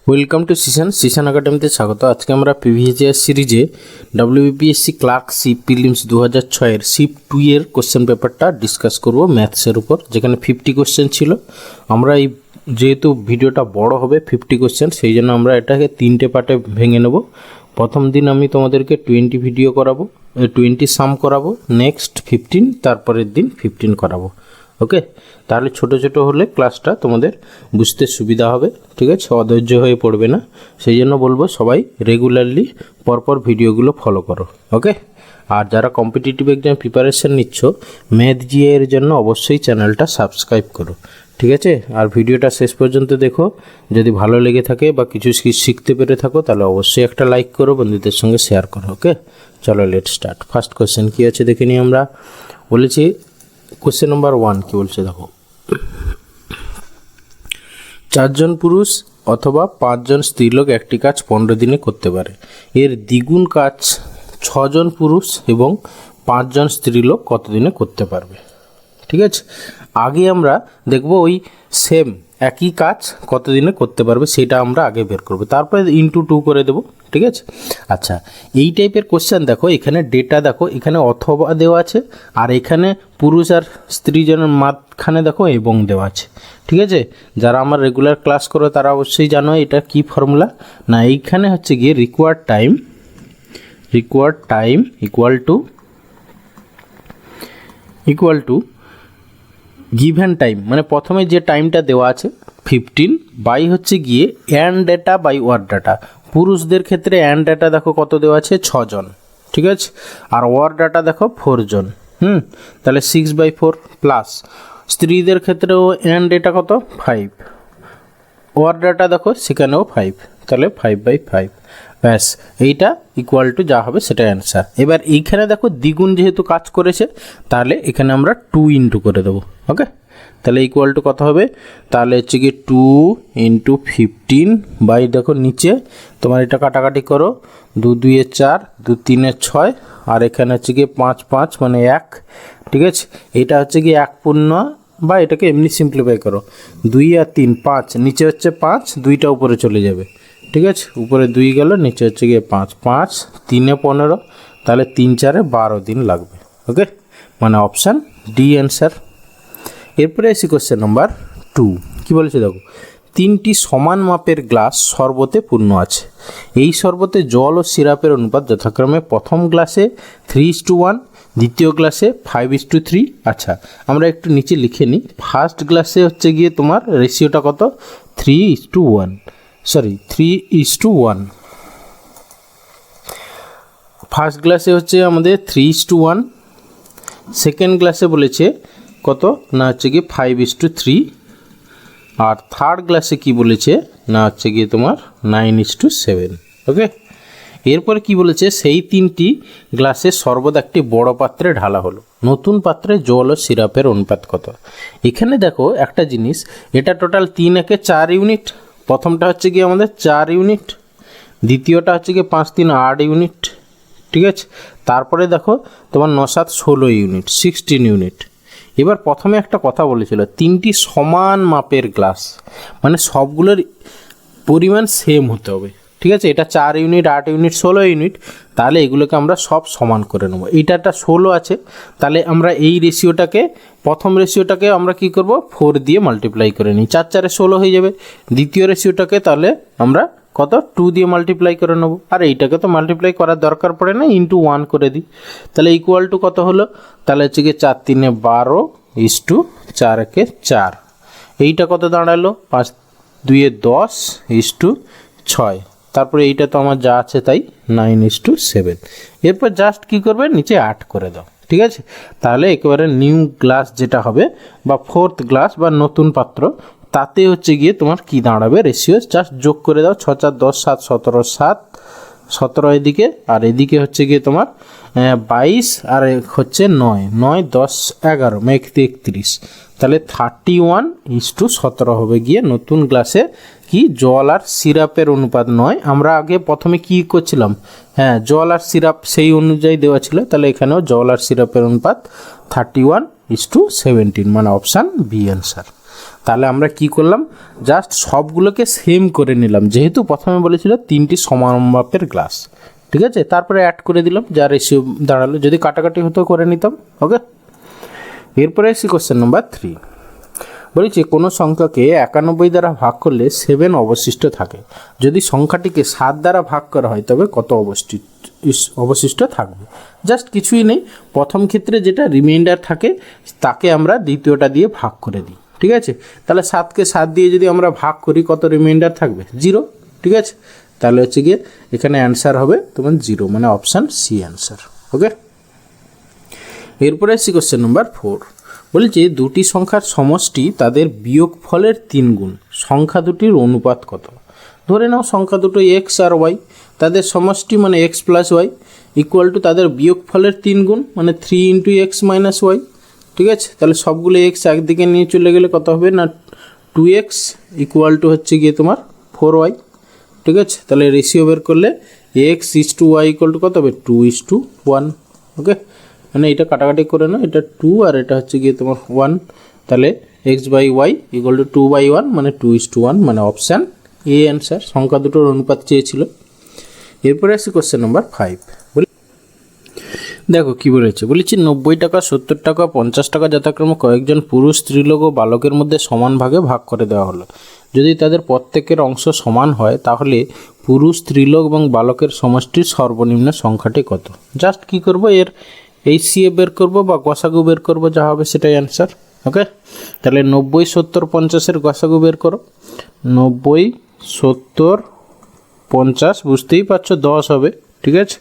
Welcome to সিশন একাডেমিতে স্বাগত। আজকে আমরা প্রিভিয়াস ইয়ার সিরিজে ডব্লিউবিপিএসসি ক্লার্কশিপ প্রিলিমস 2006 এর শিফট 2 এর কোশ্চেন পেপারটা ডিসকাস করব ম্যাথসের উপর, যেখানে 50 কোশ্চেন ছিল। আমরা এই যেহেতু ভিডিওটা বড় হবে 50 কোশ্চেন, সেই জন্য আমরা এটাকে 3টে পার্টে ভেঙে নেব। প্রথম দিন আমি তোমাদেরকে 20 ভিডিও করাবো, 20 সাম করাবো, নেক্সট 15, তারপরের দিন 15 করাবো। ওকে, তাহলে ছোট ছোট হলে ক্লাসটা তোমাদের বুঝতে সুবিধা হবে, ঠিক আছে? অধৈর্য হয়ে পড়বে না। সেই জন্য বলবো সবাই রেগুলারলি পরপর ভিডিওগুলো ফলো করো। ওকে, আর যারা কম্পিটিটিভ এক্সাম প্রিপারেশন নিচ্ছ ম্যাথ জিএ এর জন্য অবশ্যই চ্যানেলটা সাবস্ক্রাইব করো, ঠিক আছে? আর ভিডিওটা শেষ পর্যন্ত দেখো। যদি ভালো লেগে থাকে বা কিছু শিখতে পেরে থাকো তাহলে অবশ্যই একটা লাইক করো, বন্ধুদের সঙ্গে শেয়ার করো। ওকে, চলো লেট স্টার্ট। ফার্স্ট কোশ্চেন কী আছে দেখে নিই। আমরা বলেছি কোশ্চেন নম্বর 1 কি বলছে দেখো, 4 জন পুরুষ অথবা 5 জন স্ত্রীলোক একটি কাজ 15 দিনে করতে পারে। এর দ্বিগুণ কাজ 6 জন পুরুষ এবং 5 জন স্ত্রীলোক কত দিনে করতে পারবে? ঠিক আছে, আগে আমরা দেখব ওই সেম একই কাজ কত দিনে করতে পারবে সেটা আমরা আগে বের করব, তারপরে ইনটু 2 করে দেব, ঠিক আছে? আচ্ছা, এই টাইপের কোশ্চেন দেখো, এখানে ডেটা দেখো, এখানে অথবা দেওয়া আছে, আর এখানে পুরুষ আর স্ত্রী জনের মাঝখানে দেখো এবং দেওয়া আছে, ঠিক আছে? যারা আমার রেগুলার ক্লাস করো তারা অবশ্যই জানো এটা কি ফর্মুলা। না, এইখানে হচ্ছে গিয়ে required time equal to given time, মানে প্রথমে যে টাইমটা দেওয়া আছে 15 বাই হচ্ছে গিয়ে অ্যান্ড ডেটা বাই ওয়ার ডাটা। পুরুষদের ক্ষেত্রে অ্যান্ড ডেটা দেখো কত দেওয়া আছে, 6 জন, ঠিক আছে? আর ওয়ার ডাটা দেখো 4 জন, তাহলে 6/4 প্লাস স্ত্রীদের ক্ষেত্রেও অ্যান্ড ডেটা কত 5, ওয়ার ডাটা দেখো সেখানেও 5, তাহলে 5/5। ব্যাস, এইটা ইকুয়াল টু যা হবে সেটা অ্যান্সার। এবার এইখানে দেখো দ্বিগুণ যেহেতু কাজ করেছে তাহলে এখানে আমরা 2 ইন্টু করে দেবো। ওকে, তাহলে ইকুয়াল টু কত হবে? তাহলে হচ্ছে কি 2 × 15 বাই দেখো নিচে তোমার এটা কাটাকাটি করো, 2 2 এ 4, 2 3 এ 6, আর এখানে হচ্ছে কি 5 5 মানে 1, ঠিক আছে? এটা হচ্ছে কি 1 পূর্ণ, বা এটাকে এমনি সিম্পলিফাই করো, 2 আর 3 5, নিচে হচ্ছে 5, 2টা উপরে চলে যাবে, ঠিক আছে? উপরে 2 গেল, নিচে হচ্ছে গিয়ে 5 5 3 এ 15, তাহলে 3 4 এ 12 দিন লাগবে। ওকে, মানে অপশান ডি অ্যান্সার। এরপরে আসি কোশ্চেন নাম্বার 2 কী বলেছে দেখো, 3টি সমান মাপের গ্লাস শরবতে পূর্ণ আছে। এই শরবতে জল ও সিরাপের অনুপাত যথাক্রমে প্রথম গ্লাসে 3:1, দ্বিতীয় গ্লাসে 5:3। আচ্ছা, আমরা একটু নিচে লিখে নিই। ফার্স্ট গ্লাসে হচ্ছে গিয়ে তোমার রেশিওটা কত, 3:1। ফার্স্ট গ্লাসে হচ্ছে আমাদের 3:1, সেকেন্ড গ্লাসে বলেছে কত না হচ্ছে গিয়ে 5:3, আর থার্ড গ্লাসে কি বলেছে না হচ্ছে গিয়ে তোমার 9:7। ওকে, এরপরে কি বলেছে, সেই 3টি গ্লাসে শরবত একটি বড় পাত্রে ঢালা হলো। নতুন পাত্রে জল ও সিরাপের অনুপাত কত? এখানে দেখো একটা জিনিস, এটা টোটাল 3 একে 4 ইউনিট। প্রথমটা হচ্ছে গিয়ে আমাদের 4 ইউনিট, দ্বিতীয়টা হচ্ছে গিয়ে 5 3 8 ইউনিট, ঠিক আছে? তারপরে দেখো তোমার 9 7 16 ইউনিট, 16 ইউনিট। এবার প্রথমে একটা কথা বলেছিল 3টি সমান মাপের গ্লাস, মানে সবগুলোর পরিমাণ সেম হতে হবে, ঠিক আছে? এটা 4 ইউনিট 8 ইউনিট 16 ইউনিট, তাহলে এগুলোকে আমরা সব সমান করে নেব। এইটা একটা 16 আছে, তাহলে আমরা এই রেশিওটাকে, প্রথম রেশিওটাকে আমরা কি করব, 4 দিয়ে মাল্টিপ্লাই করে নিই, 4 4 এ 16 হয়ে যাবে। দ্বিতীয় রেশিওটাকে তাহলে আমরা কত, 2 দিয়ে মাল্টিপ্লাই করে নেব। আর এইটাকে তো মাল্টিপ্লাই করার দরকার পড়ে না, ইন্টু 1 করে দিই, তাহলে ইকুয়াল টু কত হলো? তাহলে হচ্ছে গিয়ে 4 3 এ 12 4 একে 4। এইটা কত দাঁড়ালো, 5 2 এ 10 6। তারপরে এইটা তো আমার যা আছে তাই 9:7। এরপর জাস্ট কি করবে, নিচে 8 করে দাও, ঠিক আছে? তাহলে একেবারে নিউ গ্লাস যেটা হবে বা ফোর্থ গ্লাস বা নতুন পাত্র, তাতে হচ্ছে গিয়ে তোমার কি দাঁড়াবে রেশিও, জাস্ট যোগ করে দাও। 6 4 10 7 17 এদিকে, আর এদিকে হচ্ছে গিয়ে তোমার 22, আর হচ্ছে 9 9 10 11 মেঘ 31, তাহলে 31:17 হবে গিয়ে নতুন গ্লাসে কি জল আর সিরাপের অনুপাত। নয়, আমরা আগে প্রথমে কি করছিলাম, হ্যাঁ জল আর সিরাপ সেই অনুযায়ী দেওয়া ছিল, তাহলে এখানেও জল আর সিরাপের অনুপাত 31:17, মানে অপশান বি অ্যান্সার। তাহলে আমরা কি করলাম, জাস্ট সবগুলোকে সেম করে নিলাম, যেহেতু প্রথমে বলেছিল 3টি সমান মাপের গ্লাস। ঠিক আছে, তারপরে অ্যাড করে দিলাম, যা রেশিও দাঁড়ালো। যদি কাটাকাটি হতো করে নিতাম। ওকে, এরপরে আসি কোশ্চেন নাম্বার 3। বলেছি কোনো সংখ্যাকে 91 দ্বারা ভাগ করলে 7 অবশিষ্ট থাকে। যদি সংখ্যাটিকে 7 দ্বারা ভাগ করা হয় তবে কত অবশিষ্ট থাকবে? জাস্ট কিছুই নেই, প্রথম ক্ষেত্রে যেটা রিমাইন্ডার থাকে তাকে আমরা দ্বিতীয়টা দিয়ে ভাগ করে দিই। ঠিক আছে, তাহলে 7কে 7 দিয়ে যদি আমরা ভাগ করি কত রিমাইন্ডার থাকবে? 0। ঠিক আছে, তাহলে হচ্ছে গিয়ে এখানে অ্যান্সার হবে তোমার 0, মানে অপশান সি অ্যান্সার। ওকে, এরপরে আসছি কোশ্চেন নাম্বার 4। বলছে দুটি সংখ্যার সমষ্টি তাদের বিয়োগফলের 3 গুণ, সংখ্যা দুটির অনুপাত কত? ধরে নাও সংখ্যা দুটো এক্স আর ওয়াই, তাদের সমষ্টি মানে x plus y equal to তাদের বিয়োগফলের 3 গুণ মানে 3 ইন্টু এক্স মাইনাস ওয়াই। ঠিক আছে, তাহলে সবগুলো এক্স একদিকে নিয়ে চলে গেলে কত হবে না 2x ইকুয়াল টু হচ্ছে গিয়ে তোমার 4y। ঠিক আছে, তাহলে রেশিও বের করলে x is to y equal to কত হবে 2:1। ওকে, মানে এটা কাটাকাটি করে না, এটা 2 আর এটা হচ্ছে গিয়ে তোমার 1, তাহলে x by y equal to 2/1 মানে 2:1, মানে অপশান এ অ্যান্সার। সংখ্যা দুটোর অনুপাত চেয়েছিল। এরপরে আসি কোশ্চেন নাম্বার 5। দেখো কি বলেছে, বলেছি 90 টাকা, 70 টাকা, 50 টাকা যথাক্রমে কয়েকজন পুরুষ, স্ত্রীলোক ও বালকের মধ্যে সমান ভাগে ভাগ করে দেওয়া হলো। যদি তাদের প্রত্যেকের অংশ সমান হয় তাহলে পুরুষ, স্ত্রীলোক এবং বালকের সমষ্টির সর্বনিম্ন সংখ্যাটি কত? জাস্ট কি করব, এর HCF বের করব বা গসাগু বের করব, যা হবে সেটাই অ্যান্সার। ওকে, তাহলে 90, 70, 50-এর গসাগু বের করো। 90, 70, 50, বুঝতেই পারছো 10 হবে। ঠিক আছে,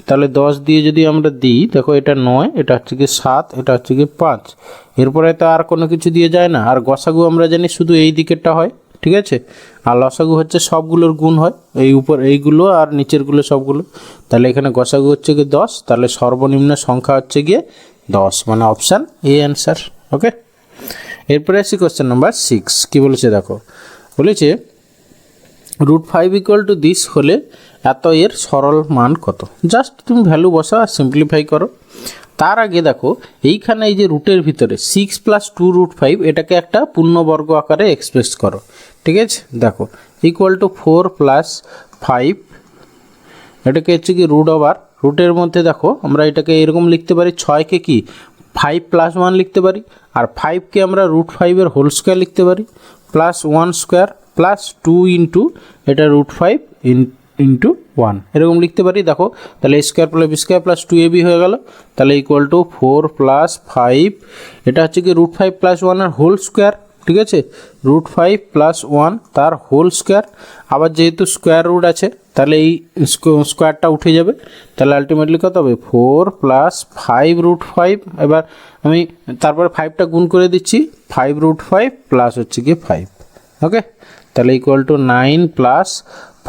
তাহলে 10 দিয়ে যদি আমরা দিই, দেখো এটা 9, এটা হচ্ছে কি 7, এটা হচ্ছে কি 5। এরপরে তো আর কোনো কিছু দিয়ে যায় না। আর গসাগু আমরা জানি শুধু এই দিকেরটা হয়। ঠিক আছে, আর লসাগু হচ্ছে সবগুলোর গুণ হয়, এই উপর এইগুলো আর নিচেরগুলো সবগুলো। তাহলে এখানে গসাগু হচ্ছে কি 10, তাহলে সর্বনিম্ন সংখ্যা হচ্ছে গিয়ে 10, মানে অপশান এ অ্যান্সার। ওকে, এরপরে আসি কোশ্চেন নাম্বার 6। কী বলেছে দেখো, বলেছে √5 ইকুয়াল টু দিস হলে এত এর সরল মান কত? জাস্ট তুমি ভ্যালু বসাও আর সিম্পলিফাই করো। তার আগে দেখো এইখানে এই যে রুটের ভিতরে 6 + 2√5 এটাকে একটা পূর্ণবর্গ আকারে এক্সপ্রেস করো। ঠিক আছে, দেখো ইকুয়াল টু 4 + 5, এটাকে হচ্ছে কি রুটের মধ্যে দেখো আমরা এটাকে এরকম লিখতে পারি, 6কে কি 5 + 1 লিখতে পারি, আর 5কে আমরা √5-এর হোল স্কোয়ার লিখতে পারি, +1 স্কোয়ার +2 ইন্টু এটা √5 ইন্টু 1 এরকম লিখতে পারি। দেখো তাহলে a² + b² + 2ab হয়ে গেল, তাহলে ইকুয়াল টু 4 + 5, এটা হচ্ছে কি √5 + 1-এর হোল স্কোয়ার। ঠিক আছে, √5 + 1 তার হোল স্কোয়ার, আবার যেহেতু স্কোয়ার রুট আছে তাহলে এই স্কোয়ারটা উঠে যাবে, তাহলে আলটিমেটলি কত হবে 4 + 5 √5। এবার আমি তারপরে 5টা গুণ করে দিচ্ছি, 5 √5 প্লাস হচ্ছে কি 5। ওকে, তাহলে ইকুয়াল টু 9 +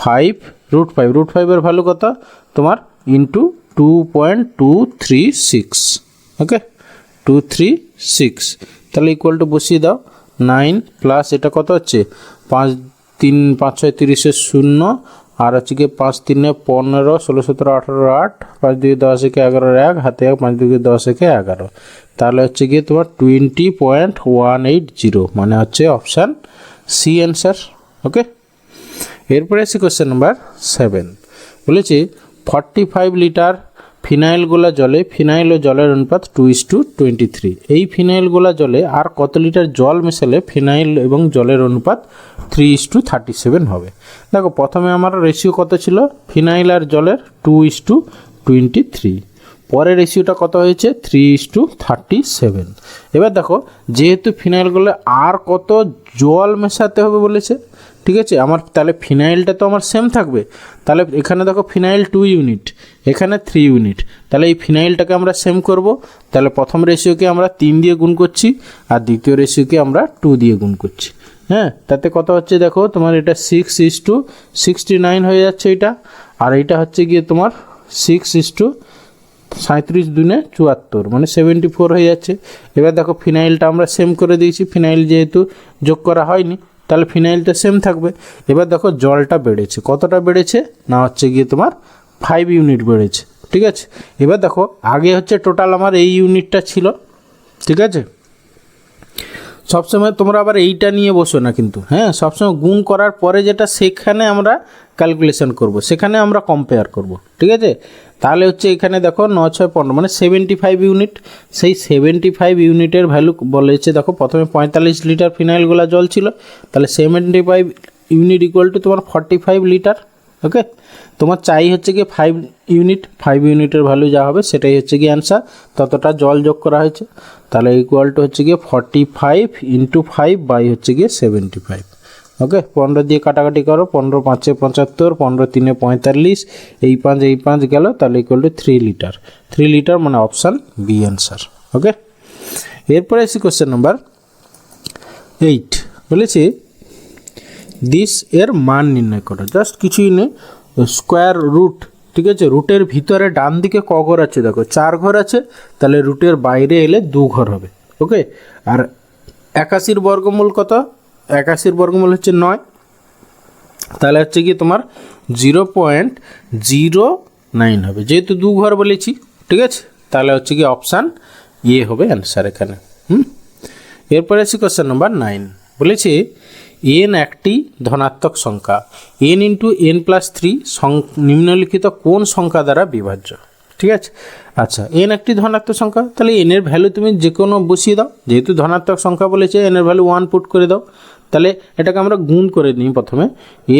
5 √5 এর ভ্যালু কত তোমার ইন্টু 2.236। ওকে, 236, তাহলে ইকুয়াল টু বসিয়ে দাও 9 প্লাস এটা কত হচ্ছে 5 3 5 6 30 0, আর হচ্ছে কি 5 3 15 16 17 18 8, 5 2 10 একে 11 1, হাতে 5 2 10 একে 11, তাহলে হচ্ছে কি তোমার 20.180, মানে হচ্ছে অপশান সি অ্যান্সার। ওকে, এরপরে আসি কোশ্চেন নাম্বার 7। বলেছি 45 লিটার ফিনাইল গোলা জলে ফিনাইল ও জলের অনুপাত 2:23। এই ফিনাইল গোলা জলে আর কত লিটার জল মেশালে ফিনাইল এবং জলের অনুপাত 3:37 হবে? দেখো প্রথমে আমার রেশিও কত ছিল, ফিনাইল আর জলের 2:23, পরে রেশিওটা কত হয়েছে 3:37। এবার দেখো যেহেতু ফিনাইল গোলে আর কত জল মেশাতে হবে বলেছে, ঠিক আছে, আমার তাহলে ফিনাইলটা তো আমার সেম থাকবে, তাহলে এখানে দেখো ফিনাইল 2 ইউনিট, এখানে 3 ইউনিট, তাহলে এই ফিনাইলটাকে আমরা সেম করব। তাহলে প্রথম রেশিওকে আমরা 3 দিয়ে গুণ করছি আর দ্বিতীয় রেশিওকে আমরা 2 দিয়ে গুণ করছি। হ্যাঁ, তাতে কত হচ্ছে দেখো তোমার এটা 6:69 হয়ে যাচ্ছে এটা, আর এইটা হচ্ছে গিয়ে তোমার 6:37 2 74, মানে 74 হয়ে যাচ্ছে। এবার দেখো ফিনাইলটা আমরা সেম করে দিয়েছি, ফিনাইল যেহেতু যোগ করা হয়নি তাহলে ফিনাইলটা সেম থাকবে। এবার দেখো জলটা বেড়েছে, কতটা বেড়েছে না হচ্ছে গিয়ে তোমার 5 ইউনিট বেড়েছে। ঠিক আছে, এবার দেখো আগে হচ্ছে টোটাল আমার এই ইউনিটটা ছিল, ঠিক আছে, সবসময় তোমরা আবার এইটা নিয়ে বসো না কিন্তু, হ্যাঁ, সবসময় গুণ করার পরে যেটা সেখানে আমরা ক্যালকুলেশন করব, সেখানে আমরা কম্পেয়ার করব, ঠিক আছে। তাহলে হচ্ছে এখানে দেখো 9 6 15 মানে 75 ইউনিট। সেই 75 ইউনিটের ভ্যালু বলেছে, দেখো প্রথমে 45 লিটার ফিনাইল গোলা জল ছিল, তাহলে 75 ইউনিট ইকুয়াল টু তোমার 45 লিটার। ওকে, তোমার চাই হচ্ছে কি 5 ইউনিট, 5 ইউনিটের ভ্যালু যা হবে সেটাই হচ্ছে কি অ্যান্সার, ততটা জল যোগ করা হয়েছে। তাহলে ইকুয়াল টু হচ্ছে গিয়ে 45 ইন্টু 5 বাই হচ্ছে গিয়ে 75। ওকে, 15 দিয়ে কাটাকাটি করো, 15 5 75, 15 3 45, এই 5 গেল, তাহলে ইকুয়াল টু 3 লিটার। 3 লিটার মানে অপশান বি অ্যান্সার। ওকে, এরপরে আসি কোশ্চেন নাম্বার 8। বলেছি দিস এর মান নির্ণয় করো। জাস্ট কিছুই নেই, স্কোয়ার রুট, ঠিক আছে। রুটের ভিতরে ডান দিকে ক ঘর আছে দেখো, 4 ঘর আছে, তাহলে রুটের বাইরে এলে 2 ঘর হবে। ওকে, আর 81 বর্গমূল কত? 81 বর্গমূল হচ্ছে 9, তাহলে হচ্ছে কি তোমার 0.09 হবে, যেহেতু 2 ঘর বলেছি, ঠিক আছে। তাহলে হচ্ছে কি অপশান এ হবে অ্যান্সার এখানে। এরপরে আসি কোশ্চেন নাম্বার 9। বলেছি এন একটি ধনাত্মক সংখ্যা, n ইন্টু n প্লাস 3 নিম্নলিখিত কোন সংখ্যা দ্বারা বিভাজ্য? ঠিক আছে, আচ্ছা, n একটি ধনাত্মক সংখ্যা, তাহলে n এর ভ্যালু তুমি যে কোনো বসিয়ে দাও, যেহেতু ধনাত্মক সংখ্যা বলেছে n এর ভ্যালু 1 পুট করে দাও। তাহলে এটাকে আমরা গুণ করে নিই প্রথমে,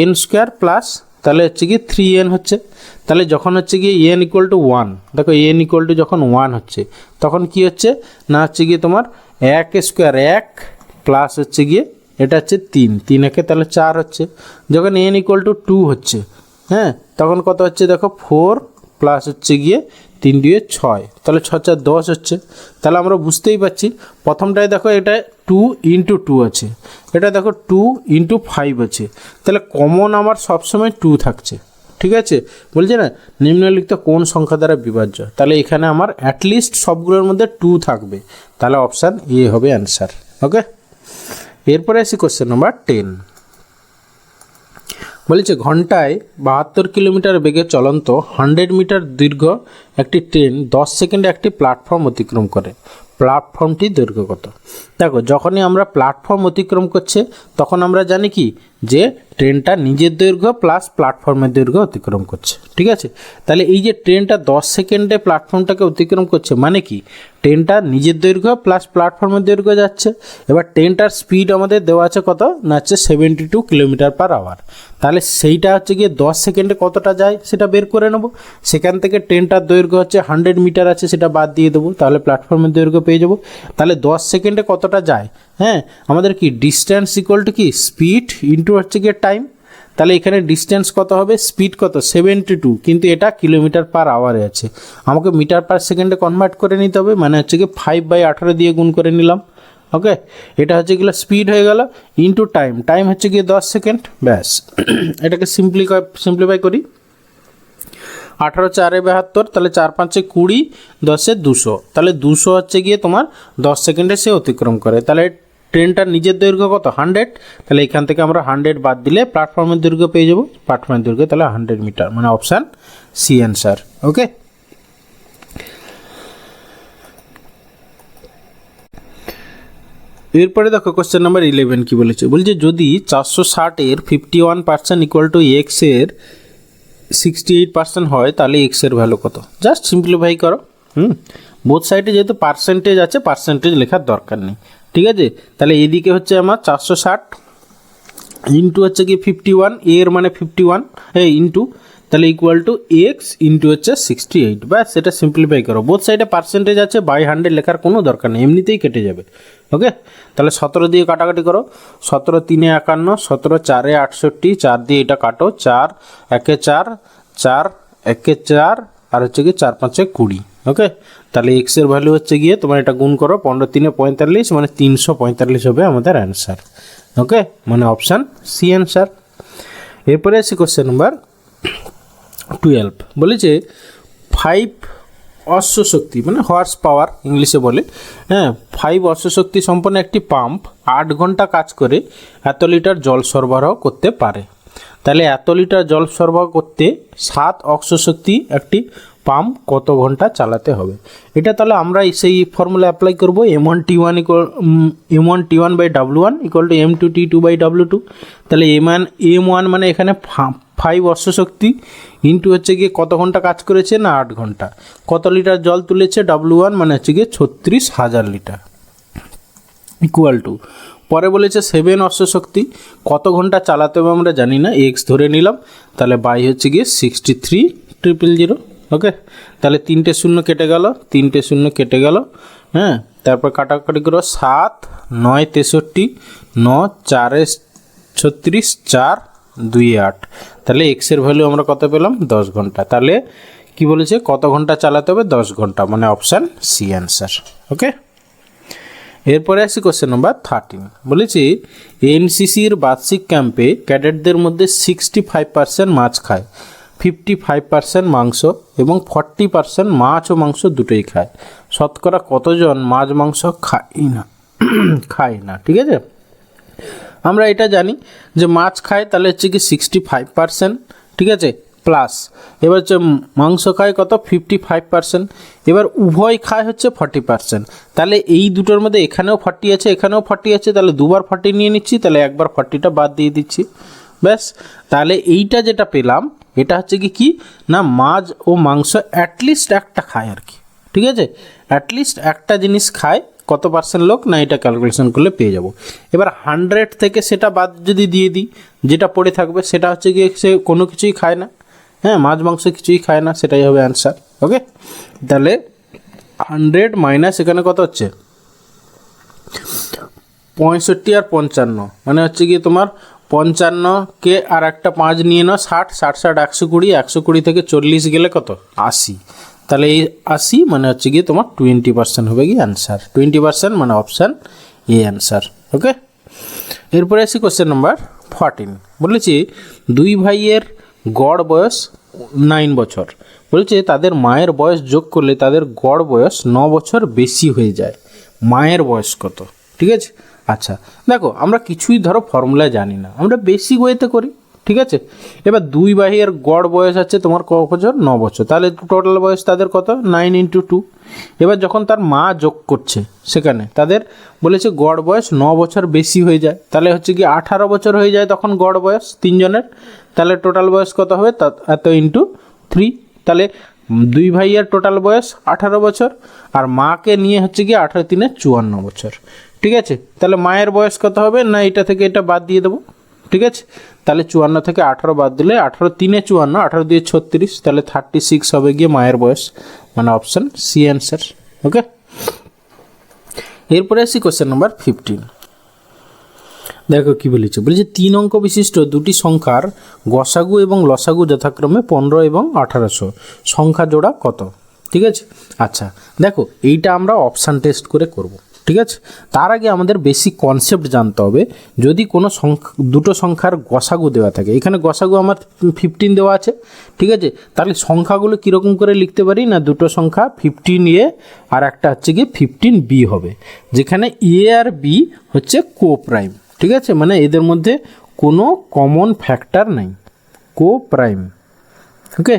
n স্কোয়ার প্লাস, তাহলে হচ্ছে কি 3n হচ্ছে। তাহলে যখন হচ্ছে কি n ইকুয়াল টু 1, দেখো n ইকুয়াল টু যখন 1 হচ্ছে, তখন কি হচ্ছে না, হচ্ছে গিয়ে তোমার 1 স্কোয়ার 1 প্লাস হচ্ছে গিয়ে এটা হচ্ছে 3 একে তাহলে 4 হচ্ছে। যখন n ইকুয়াল টু 2 হচ্ছে, হ্যাঁ, তখন কত হচ্ছে দেখো 4 প্লাস হচ্ছে গিয়ে 3 2 6, তাহলে 6 4 10 হচ্ছে। তাহলে আমরা বুঝতেই পারছি, প্রথমটায় দেখো এটা 2 ইন্টু 2 আছে, এটা দেখো 2 ইন্টু 5 আছে, তাহলে কমন আমার সবসময় 2 থাকছে, ঠিক আছে। বলছে না নিম্নলিখিত কোন সংখ্যা দ্বারা বিভাজ্য, তাহলে এখানে আমার অ্যাটলিস্ট সবগুলোর মধ্যে 2 থাকবে, তাহলে অপশান এ হবে অ্যান্সার। ওকে, এরপরে আসি কোশ্চেন নাম্বার 10। বলেছে ঘন্টায় 72 কিলোমিটার বেগে চলন্ত 100 মিটার দীর্ঘ একটি ট্রেন 10 সেকেন্ডে একটি প্ল্যাটফর্ম অতিক্রম করে, প্ল্যাটফর্মটি দৈর্ঘ্য কত? দেখো যখনই আমরা প্ল্যাটফর্ম অতিক্রম করছে, তখন আমরা জানি কি যে ট্রেনটা নিজের দৈর্ঘ্য প্লাস প্ল্যাটফর্মের দৈর্ঘ্য অতিক্রম করছে, ঠিক আছে। তাহলে এই যে ট্রেনটা 10 সেকেন্ডে প্ল্যাটফর্মটাকে অতিক্রম করছে, মানে কি ট্রেনটা নিজের দৈর্ঘ্য প্লাস প্ল্যাটফর্মের দৈর্ঘ্য যাচ্ছে। এবার ট্রেনটার স্পিড আমাদের দেওয়া আছে কত না, হচ্ছে 72 কিলোমিটার পার আওয়ার। তাহলে সেইটা হচ্ছে গিয়ে 10 সেকেন্ডে কতটা যায় সেটা বের করে নেব। সেখান থেকে ট্রেনটার দৈর্ঘ্য হচ্ছে 100 মিটার আছে, সেটা বাদ দিয়ে দেবো, তাহলে প্ল্যাটফর্মের দৈর্ঘ্য পেয়ে যাবো। তাহলে 10 সেকেন্ডে কতটা যায়, হ্যাঁ, আমাদের কি ডিস্ট্যান্স ইকুয়াল টু কি স্পিড ইন্টু হচ্ছে গিয়ে টাইম। তাহলে এখানে ডিস্ট্যান্স কত হবে, স্পিড কত 72, কিন্তু এটা কিলোমিটার পার আওয়ারে আছে, আমাকে মিটার পার সেকেন্ডে কনভার্ট করে নিতে হবে, মানে হচ্ছে কি 5/18 দিয়ে গুণ করে নিলাম। ওকে, এটা হচ্ছে গেলো স্পিড হয়ে গেল ইন্টু টাইম, টাইম হচ্ছে গিয়ে 10 সেকেন্ড, ব্যাস। এটাকে সিম্পলিফাই করি, 18 4 72, তাহলে 4 5 20, 10 200, তাহলে 200 হচ্ছে গিয়ে তোমার 10 সেকেন্ডে সে অতিক্রম করে। তাহলে ট্রেনটার নিজের দৈর্ঘ্য কত 100, তাহলে এখান থেকে আমরা 100 বাদ দিলে প্ল্যাটফর্মের দৈর্ঘ্য পেয়ে যাবো, প্ল্যাটফর্মের দৈর্ঘ্য তাহলে 100 মিটার, মানে অপশান সি অ্যান্সার। ওকে, এরপরে দেখো কোশ্চেন নাম্বার 11 কি বলেছে, বলছে যদি 460 এর 51% ইকুয়াল টু এক্স এর 68% হয়, তাহলে এক্স এর ভ্যালু কত? জাস্ট সিম্পলিফাই করো। বোথ সাইডে যেহেতু পার্সেন্টেজ আছে, পার্সেন্টেজ লেখার দরকার নেই, ঠিক আছে। তাহলে এদিকে হচ্ছে আমার 460 ইন্টু হচ্ছে কি 51, এর মানে 51 ইন্টু, তাহলে ইকুয়াল টু এক্স ইন্টু হচ্ছে 68, ব্যাস। সেটা সিম্পলিফাই করো, বোথ সাইডে পার্সেন্টেজ আছে, বাই 100 লেখার কোনো দরকার নেই, এমনিতেই কেটে যাবে। ওকে, তাহলে 17 দিয়ে কাটাকাটি করো, 17 3 51, 17 4 68, 4 দিয়ে এটা কাটো, 4 1 4, 4 1 4, আর হচ্ছে কি 4 5 20। ওকে, তাহলে এক্স এর ভ্যালু হচ্ছে গিয়ে তোমার এটা গুণ করো, 15 3 45, মানে 345 হবে আমাদের অ্যান্সার। ওকে, মানে অপশান সি অ্যান্সার। এরপরে আসি কোশ্চেন নাম্বার 12। বলেছে 5 অশ্ব শক্তি, মানে হর্স পাওয়ার ইংলিশে বলে, হ্যাঁ, 5 অশ্ব শক্তি সম্পন্ন একটি পাম্প 8 ঘন্টা কাজ করে এত লিটার জল সরবরাহ করতে পারে। তাহলে এত লিটার জল সরবরাহ করতে 7 অশ্ব শক্তি একটি পাম্প কত ঘন্টা চালাতে হবে। এটা তাহলে আমরা সেই ফর্মুলা অ্যাপ্লাই করব, M1T1/W1 ইকুয়াল টু M2T2/W2। তাহলে M1 মানে এখানে 5 অশ্বশক্তি ইন্টু হচ্ছে গিয়ে কত ঘন্টা কাজ করেছে না 8 ঘন্টা, কত লিটার জল তুলেছে W1 মানে হচ্ছে গিয়ে 36,000 লিটার ইকুয়াল টু, পরে বলেছে 7 অশ্বশক্তি কত ঘন্টা চালাতে হবে আমরা জানি না, এক্স ধরে নিলাম, তাহলে বাই হচ্ছে গিয়ে 63,000। ওকে, তাহলে 3টে শূন্য কেটে গেল, 3টে শূন্য কেটে গেল, হ্যাঁ, তারপর কাটাকাটি করো 7 9 63 9 4 36 4 2 8, তাহলে এক্সের ভ্যালু আমরা কত পেলাম 10 ঘন্টা। তাহলে কি বলেছে কত ঘন্টা চালাতে হবে 10 ঘন্টা, মানে অপশান সি অ্যান্সার। ওকে, এরপরে আসি কোশ্চেন নাম্বার 13, বলেছি এনসিসির বার্ষিক ক্যাম্পে ক্যাডেটদের মধ্যে 65% মাছ খায়, 55% মাংস এবং 40% মাছ ও মাংস দুটোই খায়, শতকরা কতজন মাছ মাংস খায় না। ঠিক আছে, আমরা এটা জানি যে মাছ খায় তাহলে হচ্ছে কি 65%, ঠিক আছে, প্লাস এবার হচ্ছে মাংস খায় কত 55%, এবার উভয় খায় হচ্ছে 40%, তাহলে এই দুটোর মধ্যে এখানেও 40 আছে এখানেও 40 আছে, তাহলে দুবার 40 নিয়ে নিচ্ছি, তাহলে একবার 40টা বাদ দিয়ে দিচ্ছি, ব্যাস। তাহলে এইটা যেটা পেলাম এটা হচ্ছে কি না মাছ ও মাংস অ্যাটলিস্ট একটা খায় আর কি, ঠিক আছে, অ্যাটলিস্ট একটা জিনিস খায়, কত পার্সেন্ট লোক না এটা ক্যালকুলেশন করলে পেয়ে যাব। এবার 100 থেকে সেটা বাদ যদি দিয়ে দিই, যেটা পড়ে থাকবে সেটা হচ্ছে গিয়ে সে কোনো কিছুই খায় না, হ্যাঁ, মাছ মাংস কিছুই খায় না, সেটাই হবে অ্যান্সার। ওকে, তাহলে 100 মাইনাস এখানে কত হচ্ছে 65 আর 55, মানে হচ্ছে গিয়ে তোমার 55কে আর একটা 5 নিয়ে নাও 60 60 60 120, 120 থেকে 40 গেলে কত 80, তাহলে এই 80 মানে হচ্ছে গিয়ে তোমার 20% হবে কি অ্যান্সার, 20% মানে অপশান এ অ্যান্সার। ওকে, এরপরে আসি কোশ্চেন নাম্বার 14, বলেছি দুই ভাইয়ের গড় বয়স 9 বছর, বলছে তাদের মায়ের বয়স যোগ করলে তাদের গড় বয়স 9 বছর বেশি হয়ে যায়, মায়ের বয়স কত? ঠিক আছে, আচ্ছা দেখো আমরা কিছুই ধরো ফর্মুলা জানি না, আমরা বেসিক ওয়েতে করি, ঠিক আছে। এবার দুই ভাইয়ের গড় বয়স আছে তোমার ক বছর 9 বছর, তাহলে টোটাল বয়স তাদের কত 9 × 2। এবার যখন তার মা যোগ করছে সেখানে তাদের বলেছে গড় বয়স 9 বছর বেশি হয়ে যায়, তাহলে হচ্ছে কি 18 বছর হয়ে যায় তখন গড় বয়স তিনজনের, তাহলে টোটাল বয়স কত হবে এত × 3, তাহলে দুই ভাইয়ের টোটাল বয়স 18 বছর আর মাকে নিয়ে হচ্ছে কি 18 × 3 = 54 বছর, ঠিক আছে। তাহলে মায়ের বয়স কত হবে না এটা থেকে এটা বাদ দিয়ে দেবো, ঠিক আছে, তাহলে 54 থেকে 18 বাদ দিলে 18 × 3 = 54, 18 দিয়ে 36, তাহলে 36 হবে গিয়ে মায়ের বয়স, মানে অপশান সি অ্যান্সার। ওকে, এরপরে আসি কোশ্চেন নাম্বার 15, দেখো কি বলেছে, বলেছে 3 অঙ্ক বিশিষ্ট দুটি সংখ্যার গসাগু এবং লসাগু যথাক্রমে 15 এবং 1800, সংখ্যা জোড়া কত? ঠিক আছে, আচ্ছা দেখো এইটা আমরা অপশান টেস্ট করে করব, ঠিক আছে। তার আগে আমাদের বেসিক কনসেপ্ট জানতে হবে, যদি কোনো দুটো সংখ্যার গসাগু দেওয়া থাকে, এখানে গসাগু আমার 15 দেওয়া আছে, ঠিক আছে, তাহলে সংখ্যাগুলো কীরকম করে লিখতে পারি না দুটো সংখ্যা 15A আর একটা হচ্ছে গিয়ে 15B হবে, যেখানে A আর B হচ্ছে কোপ্রাইম, ঠিক আছে, মানে এদের মধ্যে কোনো কমন ফ্যাক্টর নাই, কোপ্রাইম। ওকে,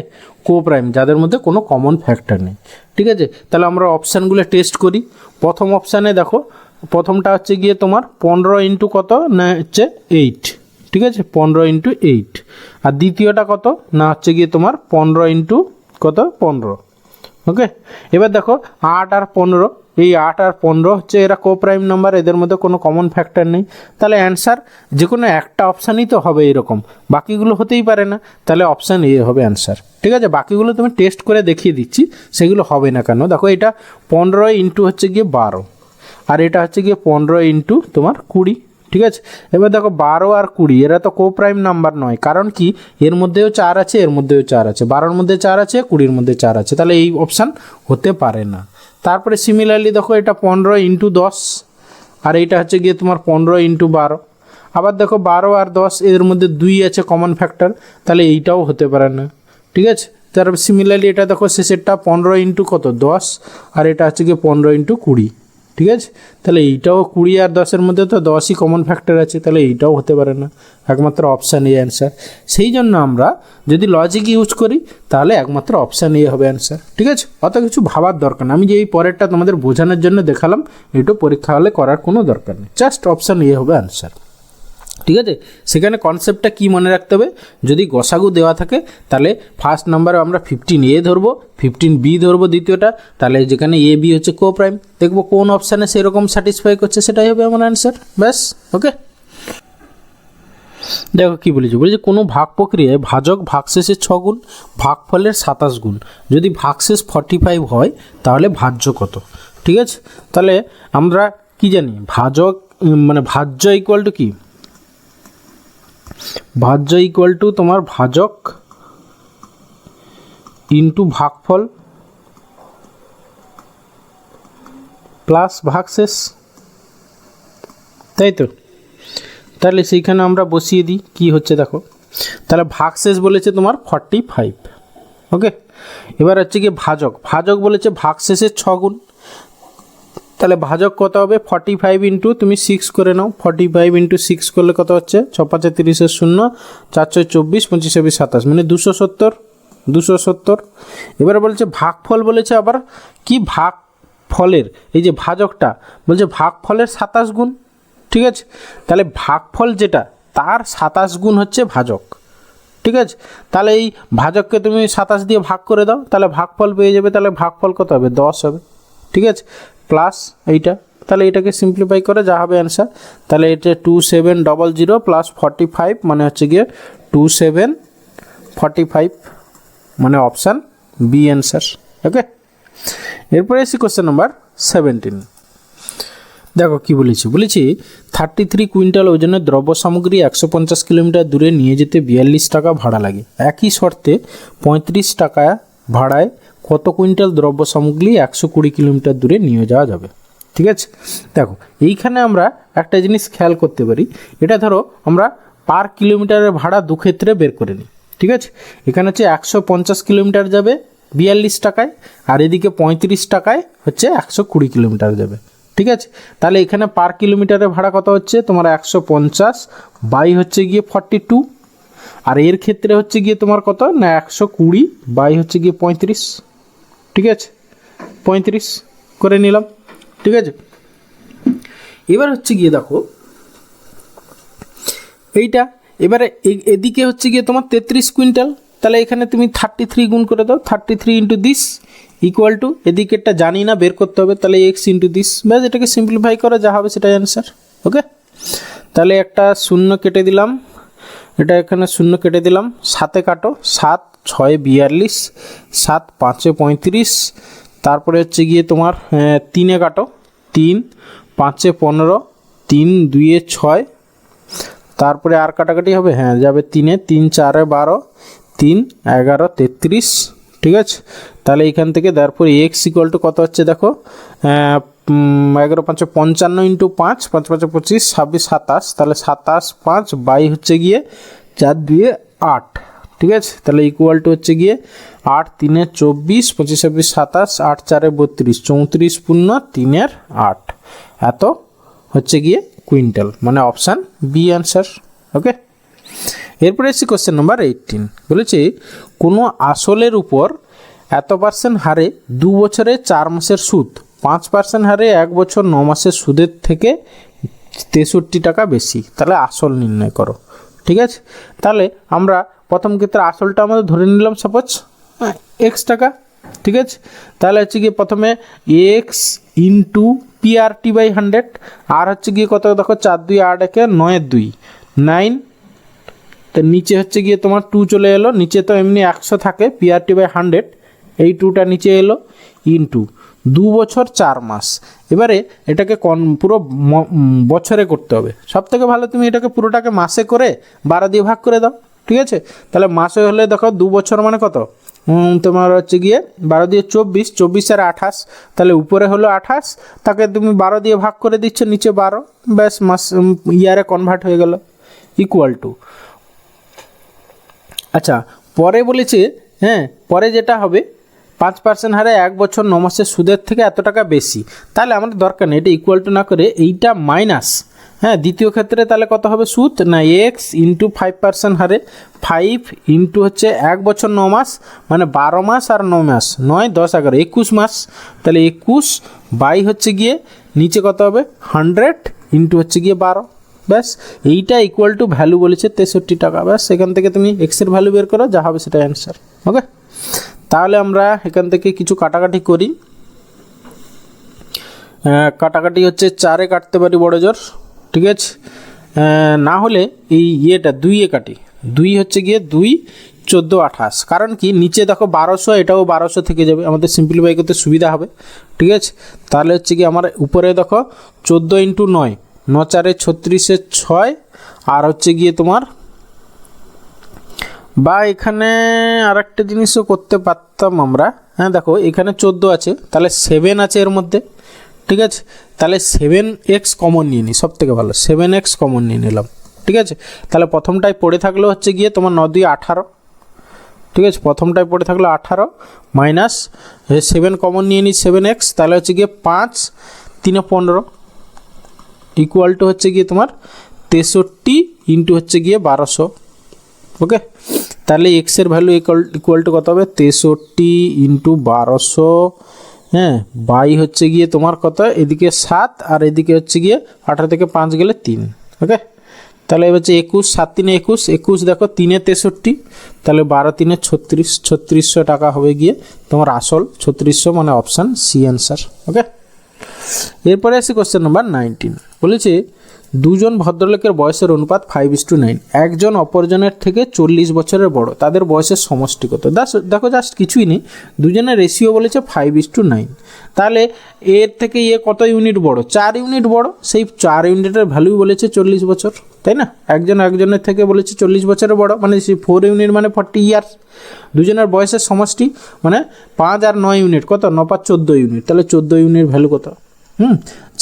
কোপ্রাইম যাদের মধ্যে কোনো কমন ফ্যাক্টর নেই, ঠিক আছে। তাহলে আমরা অপশানগুলো টেস্ট করি। প্রথম অপশানে দেখো প্রথমটা হচ্ছে গিয়ে তোমার 15 × কত না হচ্ছে 8, ঠিক আছে, 15 × 8, আর দ্বিতীয়টা কত না হচ্ছে গিয়ে তোমার 15 × কত 15। ওকে, এবার দেখো 8 আর 15, এই 8 আর 15 হচ্ছে এরা কোপ্রাইম নাম্বার, এদের মধ্যে কোনো কমন ফ্যাক্টর নেই, তাহলে অ্যান্সার যে কোনো একটা অপশানই তো হবে এরকম, বাকিগুলো হতেই পারে না, তাহলে অপশান এ হবে অ্যান্সার, ঠিক আছে। বাকিগুলো তুমি টেস্ট করে দেখিয়ে দিচ্ছি সেগুলো হবে না কেন, দেখো এটা 15 × হচ্ছে গিয়ে 12 আর এটা হচ্ছে গিয়ে 15 × তোমার 20, ঠিক আছে। এবার দেখো 12 আর 20 এরা তো কোপ্রাইম নাম্বার নয়, কারণ কি এর মধ্যেও 4 আছে এর মধ্যেও 4 আছে, 12-র মধ্যে 4 আছে 20-র মধ্যে 4 আছে, তাহলে এই অপশান হতে পারে না। তারপরে সিমিলারলি দেখো এটা 15 × 10 আর এইটা হচ্ছে গিয়ে তোমার 15 × 12, আবার দেখো 12 আর 10 এদের মধ্যে 2 আছে কমন ফ্যাক্টর, তাহলে এইটাও হতে পারে না, ঠিক আছে। তারপর সিমিলারলি এটা দেখো শেষেরটা 15 × কত 10 আর এটা হচ্ছে গিয়ে 15 × 20, ঠিক আছে, তাহলে এইটাও 20 আর 10-এর মধ্যে তো 10ই কমন ফ্যাক্টর আছে, তাহলে এইটাও হতে পারে না, একমাত্র অপশান এ অ্যান্সার। সেই জন্য আমরা যদি লজিক ইউজ করি তাহলে একমাত্র অপশান এ হবে অ্যান্সার। ঠিক আছে, অত কিছু ভাবার দরকার না, আমি যে এই পরেরটা তোমাদের বোঝানোর জন্য দেখালাম, এটা পরীক্ষা হলে করার কোনো দরকার নেই, জাস্ট অপশান এ হবে অ্যান্সার। ঠিক আছে, সেখানে কনসেপ্টটা কি মনে রাখতে হবে, যদি গসাগু দেওয়া থাকে তাহলে ফার্স্ট নাম্বারে আমরা 15A ধরবো, 15B ধরবো দ্বিতীয়টা, তাহলে যেখানে এ বি হচ্ছে কো প্রাইম, দেখবো কোন অপশানে সেরকম স্যাটিসফাই করছে, সেটাই হবে আমার অ্যান্সার। ব্যাস, ওকে। দেখো কি বলেছে, বলেছে কোনো ভাগ প্রক্রিয়ায় ভাজক ভাগশেষের 6 গুণ, ভাগফলের 27 গুণ, যদি ভাগশেষ 45 হয় তাহলে ভাজ্য কত। ঠিক আছে, তাহলে আমরা কি জানি, ভাজক মানে ভাজ্য ইকুয়াল টু কি, ভাজ্য ইকুয়াল টু তোমার ভাজক ইন্টু ভাগফল প্লাস ভাগশেষ, তাই তো। তাহলে সেইখানে আমরা বসিয়ে দিই, কি হচ্ছে দেখো, তাহলে ভাগশেষ বলেছে তোমার 45, ওকে। এবার হচ্ছে কি ভাজক, ভাজক বলেছে ভাগশেষের 6 গুণ, তাহলে ভাজক কত হবে, 45 ইন্টু তুমি 6 করে নাও, 45 ইন্টু 6 করলে কত হচ্ছে, 6 5 30 0, 4 6 24, 25 26 27, মানে 270, 270। এবারে বলছে ভাগফল, বলেছে আবার কি ভাগফলের, এই যে ভাজকটা বলছে ভাগফলের 27 গুণ। ঠিক আছে, তাহলে ভাগফল যেটা তার 27 গুণ হচ্ছে ভাজক। ঠিক আছে, তাহলে এই ভাজককে তুমি 27 দিয়ে ভাগ করে দাও, তাহলে ভাগফল পেয়ে যাবে, তাহলে ভাগফল কত হবে, 10 হবে। ঠিক আছে, প্লাস এইটা, তাহলে এটাকে সিম্পলিফাই করে যা হবে অ্যান্সার, তাহলে এটা 2700 প্লাস 45 মানে হচ্ছে গিয়ে 2745, মানে অপশান বি অ্যান্সার। ওকে, এরপরে এসি কোশ্চেন নাম্বার 17। দেখো কি বলেছি, বলেছি 33 কুইন্টাল ওজনের দ্রব্য সামগ্রী 150 কিলোমিটার দূরে নিয়ে যেতে 42 টাকা ভাড়া লাগে, একই শর্তে 35 টাকা ভাড়ায় কত কুইন্টাল দ্রব্য সামগ্রী 120 কিলোমিটার দূরে নিয়ে যাওয়া যাবে। ঠিক আছে, দেখো এইখানে আমরা একটা জিনিস খেয়াল করতে পারি, এটা ধরো আমরা পার কিলোমিটারের ভাড়া দু ক্ষেত্রে বের করে নিই। ঠিক আছে, এখানে হচ্ছে 150 কিলোমিটার যাবে 42 টাকায়, আর এদিকে 35 টাকায় হচ্ছে 120 কিলোমিটার যাবে। ঠিক আছে, তাহলে এখানে পার কিলোমিটারের ভাড়া কত হচ্ছে তোমার 150 বাই হচ্ছে গিয়ে 42, আর এর ক্ষেত্রে হচ্ছে গিয়ে তোমার কত না 120 বাই হচ্ছে গিয়ে 35। ঠিক আছে, 35 করে নিলাম। ঠিক আছে, এবার হচ্ছে গিয়ে দেখো এইটা, এবারে এদিকে হচ্ছে গিয়ে তোমার 33 কুইন্টাল, তাহলে এখানে তুমি 33 গুণ করে দাও, 33 ইন্টু দিস ইকুয়াল টু, এদিকেরটা জানি না বের করতে হবে, তাহলে এক্স ইন্টু দিস, ব্যাস এটাকে সিম্পলিফাই করে যা হবে সেটাই অ্যান্সার। ওকে, তাহলে একটা শূন্য কেটে দিলাম, এটা এখানে শূন্য কেটে দিলাম, 7-এ কাটো, 7 6 42, 7 5 35, তারপরে হচ্ছে গিয়ে তোমার 3-এ কাটো, 3 5 15, 3 2 6, তারপরে আর কাটাকাটি হবে, হ্যাঁ যাবে 3-এ, 3 4 12, 3 11 33। ঠিক আছে, তাহলে এইখান থেকে তারপরে এক্স ইকুয়াল টু কত হচ্ছে দেখো, 11 5 55 ইন্টু 5, 5 5 25, 26 27, তাহলে 27 5 বাই হচ্ছে গিয়ে 4 2 8। ঠিক আছে, তাহলে ইকুয়াল টু হচ্ছে গিয়ে 8 3 24, 25 26 27, 8 4 32, 34 পূর্ণ 3 8, এত হচ্ছে গিয়ে কুইন্টাল, মানে অপশান বি অ্যান্সার। ওকে, এরপরে এসে কোশ্চেন নাম্বার 18, বলেছে কোনো আসলের উপর এত % হারে 2 বছরে 4 মাসের সুদ 5% হারে 1 বছর 9 মাসের সুদের থেকে 63 টাকা বেশি, তাহলে আসল নির্ণয় করো। ঠিক আছে, তাহলে আমরা প্রথম ক্ষেত্রে আসলটা আমাদের ধরে নিলাম সাপোজ এক্স টাকা। ঠিক আছে, তাহলে হচ্ছে গিয়ে প্রথমে এক্স ইন্টু পিআরটি বাই 100, আর হচ্ছে গিয়ে কত দেখো 4 2 8 1 9 2 9, তো নিচে হচ্ছে গিয়ে তোমার 2 চলে এলো, নিচে তো এমনি 100 থাকে, পিআরটি বাই 100 এই 2টা নিচে এলো, ইন্টু 2 বছর 4 মাস। এবারে এটাকে পুরো বছরে করতে হবে, সব থেকে ভালো তুমি এটাকে পুরোটাকে মাসে করে 12 দিয়ে ভাগ করে দাও। ঠিক আছে, তাহলে মাসে হলে দেখো 2 বছর মানে কত তোমার হচ্ছে গিয়ে 12 দিয়ে 24, 24 আর 28, তাহলে উপরে হলো 28, তাকে তুমি 12 দিয়ে ভাগ করে দিচ্ছ, নিচে 12, ব্যাস মাস ইয়ারে কনভার্ট হয়ে গেল, ইকুয়াল টু। আচ্ছা, পরে বলেছে হ্যাঁ, পরে যেটা হবে 5% হারে 1 বছর 9 মাসের সুদের থেকে এত টাকা বেশি, তাহলে আমাদের দরকার নেই, এটা ইকুয়াল টু না করে এইটা মাইনাস, হ্যাঁ দ্বিতীয় ক্ষেত্রে তাহলে কত হবে সুদ না এক্স ইন্টু 5% হারে 5 ইন্টু হচ্ছে 1 বছর 9 মাস মানে 12 মাস আর 9 মাস 9 10 11 21 মাস, তাহলে 21 বাই হচ্ছে গিয়ে নিচে কত হবে 100 ইন্টু হচ্ছে গিয়ে 12, ব্যাস এইটা ইকুয়াল টু ভ্যালু বলেছে 63 টাকা। ব্যাস এখান থেকে তুমি এক্সের ভ্যালু বের করো, যা হবে সেটা অ্যান্সার। ওকে, তাহলে আমরা এখান থেকে কিছু কাটাকাটি করি। কাটাকাটি হচ্ছে 4-এ কাটতে পারি বড় জোর, ঠিক আছে, না হলে এই ইয়েটা 2-এ কাটি, 2 হচ্ছে গিয়ে 2 14 28, কারণ কি নিচে দেখো 1200, এটাও 1200 থেকে যাবে, আমাদের সিম্পলিফাই করতে সুবিধা হবে, ঠিক আছে। তাহলে হচ্ছে কি আমার উপরে দেখো 14 ইন্টু 9 9 4 36 6, আর হচ্ছে গিয়ে তোমার বা এখানে আরেকটা জিনিসও করতে পারতাম আমরা, হ্যাঁ দেখো এখানে 14 আছে, তাহলে 7 আছে এর মধ্যে, ঠিক আছে, তাহলে 7x কমন নিয়ে নিই, সব থেকে ভালো 7x কমন নিয়ে নিলাম, ঠিক আছে। তাহলে প্রথমটায় পড়ে থাকলো হচ্ছে গিয়ে তোমার 9 2 18, ঠিক আছে, প্রথমটায় পড়ে থাকলো 18 মাইনাস 7 কমন নিয়ে নিই 7x, তাহলে হচ্ছে গিয়ে 5 3 15 ইকুয়াল টু হচ্ছে গিয়ে তোমার 63 ইন্টু হচ্ছে গিয়ে 1200। ওকে, তাহলে এক্সের ভ্যালু ইকুয়াল টু কত হবে 63 ইন্টু 1200, হ্যাঁ বাই হচ্ছে গিয়ে তোমার কত এদিকে 7 আর এদিকে হচ্ছে গিয়ে 18 থেকে 5 গেলে 3। ওকে, তাহলে এবার হচ্ছে 21 7 3 21 21 দেখো 3 63, তাহলে 12 3 36 3600 টাকা হবে গিয়ে তোমার আসল 3600, মানে অপশান সি অ্যান্সার। ওকে, এরপরে আসি কোশ্চেন নাম্বার 19, বলেছে দুজন ভদ্রলোকের বয়সের অনুপাত 5:9, একজন অপরজনের থেকে 40 বছরের বড়, তাদের বয়সের সমষ্টি কত? দেখো জাস্ট কিছুই নেই, দুজনের রেশিও বলেছে 5:9, তাহলে এর থেকে কত ইউনিট বড়? 4 ইউনিট বড়, সেই 4 ইউনিটের ভ্যালু বলেছে 40 বছর, তাই না? একজন একজনের থেকে বলেছে 40 বছরের বড়, মানে সেই 4 ইউনিট মানে 40 ইয়ার্স। দুজনের বয়সের সমষ্টি মানে 5 আর 9 ইউনিট কত? 9 5 14 ইউনিট, তাহলে 14 ইউনিট ভ্যালু কত?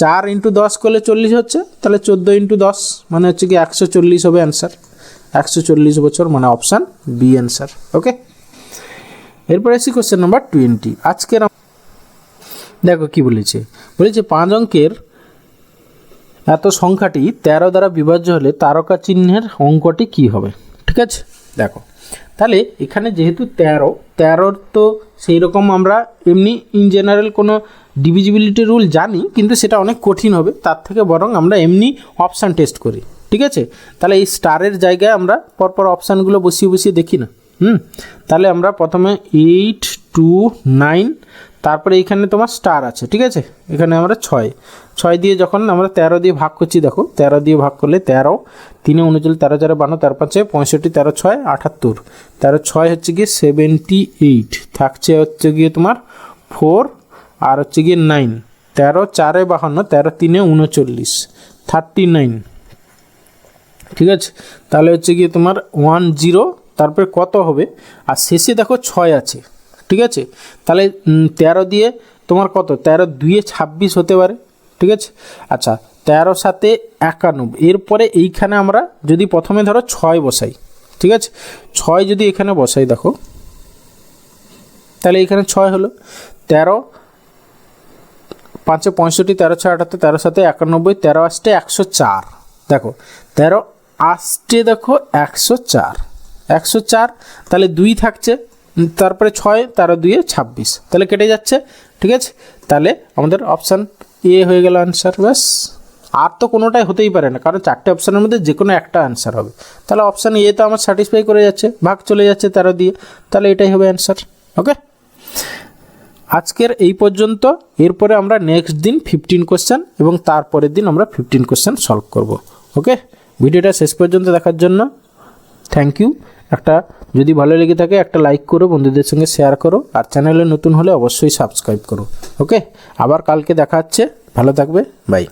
4 ইন্টু 10 করলে 40 হচ্ছে, তাহলে 14 ইন্টু 10 মানে হচ্ছে কি 140 হবে অ্যান্সার, 140 বছর, মানে অপশান বি অ্যান্সার। ওকে, এরপরে আসি কোশ্চেন নাম্বার 20। আজকের দেখো কি বলেছে, 5 অঙ্কের এত সংখ্যাটি 13 দ্বারা বিভাজ্য হলে তারকা চিহ্নের অঙ্কটি কি হবে? ঠিক আছে, দেখো তাহলে এখানে যেহেতু 13 তো সেই রকম আমরা এমনি ইন জেনারেল কোনো ডিভিজিবিলিটি রুল জানি, কিন্তু সেটা অনেক কঠিন হবে, তার থেকে বরং আমরা এমনি অপশান টেস্ট করি, ঠিক আছে। তাহলে এই স্টারের জায়গায় আমরা পরপর অপশানগুলো বসিয়ে বসিয়ে দেখি না। তাহলে আমরা প্রথমে 8 2 9, তারপরে এইখানে তোমার স্টার আছে, ঠিক আছে, এখানে আমরা 6 দিয়ে যখন আমরা 13 দিয়ে ভাগ করছি, দেখো 13 দিয়ে ভাগ করলে 13 3 39 13 4 52 13 5 65 13 6 78, 13 6 হচ্ছে গিয়ে 78, থাকছে হচ্ছে গিয়ে তোমার 4 আর হচ্ছে গিয়ে 9, 13 4 52 13 3 39 39, ঠিক আছে। তাহলে হচ্ছে গিয়ে তোমার 10, তারপরে কত হবে, আর শেষে দেখো 6 আছে, ঠিক আছে। তাহলে 13 দিয়ে তোমার কত, 13 2 26 হতে পারে, ঠিক আছে। আচ্ছা 13 7 51, এরপরে এইখানে আমরা যদি প্রথমে ধরো 6 বসাই, ঠিক আছে, 6 যদি এখানে বসাই দেখো, তাহলে এইখানে 6 হলো, 13 5 65 13 6 78 13 7 91 13 আসতে 104, দেখো 13 আসতে দেখো 104, তাহলে 2 থাকছে, তারপরে 6 13 2 26, তাহলে কেটে যাচ্ছে, ঠিক আছে। তাহলে আমাদের অপশান এ হয়ে গেল অ্যান্সার, ব্যাস। আর তো কোনোটাই হতেই পারে না, কারণ 4টে অপশানের মধ্যে যে কোনো একটা অ্যান্সার হবে, তাহলে অপশান এ তো আমার স্যাটিসফাই করে যাচ্ছে, ভাগ চলে যাচ্ছে 13 দিয়ে, তাহলে এটাই হবে অ্যান্সার। ওকে, আজকের এই পর্যন্ত, এরপরে আমরা নেক্সট দিন 15 কোশ্চেন এবং তারপরের দিন আমরা 15 কোশ্চেন সলভ করব। ওকে, ভিডিওটা শেষ পর্যন্ত দেখার জন্য থ্যাংক ইউ। একটা যদি ভালো লেগে থাকে একটা লাইক করো, বন্ধুদের সঙ্গে শেয়ার করো, আর চ্যানেলে নতুন হলে অবশ্যই সাবস্ক্রাইব করো। ওকে, আবার কালকে দেখা হচ্ছে, ভালো থাকবে, বাই।